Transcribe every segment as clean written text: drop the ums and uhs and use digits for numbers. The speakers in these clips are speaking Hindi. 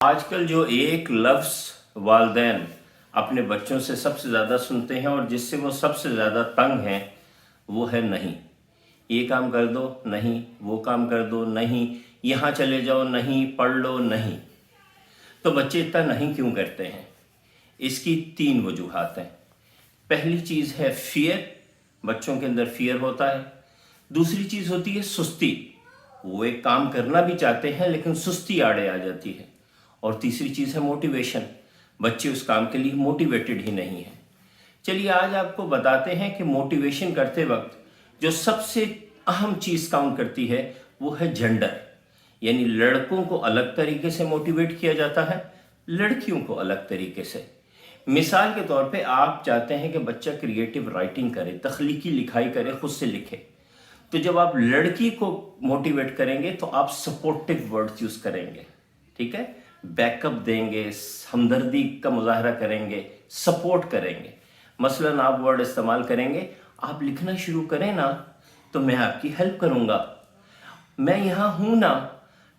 आजकल जो एक लफ्ज़ वालिदैन अपने बच्चों से सबसे ज़्यादा सुनते हैं और जिससे वो सबसे ज़्यादा तंग हैं वो है नहीं। ये काम कर दो नहीं, वो काम कर दो नहीं, यहाँ चले जाओ नहीं, पढ़ लो नहीं। तो बच्चे इतना नहीं क्यों करते हैं? इसकी 3 वजूहात हैं। पहली चीज़ है फ़ियर, बच्चों के अंदर फ़ियर होता है। दूसरी चीज़ होती है सुस्ती, वो एक काम करना भी चाहते हैं लेकिन सुस्ती आड़े आ जाती है। और तीसरी चीज़ है मोटिवेशन, बच्चे उस काम के लिए मोटिवेटेड ही नहीं है। चलिए आज आपको बताते हैं कि मोटिवेशन करते वक्त जो सबसे अहम चीज़ काउंट करती है वो है जेंडर, यानी लड़कों को अलग तरीके से मोटिवेट किया जाता है, लड़कियों को अलग तरीके से। मिसाल के तौर पे आप चाहते हैं कि बच्चा क्रिएटिव राइटिंग करे, तख्लीकी लिखाई करे, खुद से लिखे, तो जब आप लड़की को मोटिवेट करेंगे तो आप सपोर्टिव वर्ड्स यूज़ करेंगे, ठीक है, बैकअप देंगे, हमदर्दी का मुजाहरा करेंगे, सपोर्ट करेंगे। मसलन आप वर्ड इस्तेमाल करेंगे, आप लिखना शुरू करें ना तो मैं आपकी हेल्प करूँगा, मैं यहाँ हूँ ना,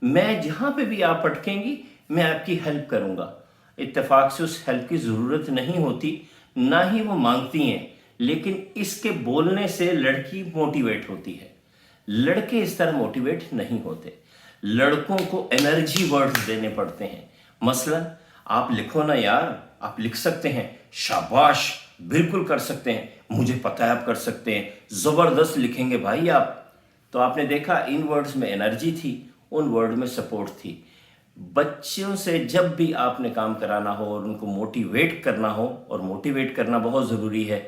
मैं जहाँ पे भी आप अटकेंगी मैं आपकी हेल्प करूँगा। इत्तेफाक से उस हेल्प की ज़रूरत नहीं होती, ना ही वो मांगती हैं, लेकिन इसके बोलने से लड़की मोटिवेट होती है। लड़के इस तरह मोटिवेट नहीं होते। लड़कों को एनर्जी वर्ड्स देने पड़ते हैं। मसलन आप लिखो ना यार, आप लिख सकते हैं, शाबाश, बिल्कुल कर सकते हैं, मुझे पता है आप कर सकते हैं, ज़बरदस्त लिखेंगे भाई आप। तो आपने देखा इन वर्ड्स में एनर्जी थी, उन वर्ड में सपोर्ट थी। बच्चों से जब भी आपने काम कराना हो और उनको मोटिवेट करना हो, और मोटिवेट करना बहुत ज़रूरी है,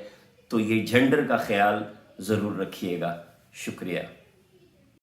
तो ये जेंडर का ख्याल ज़रूर रखिएगा। शुक्रिया।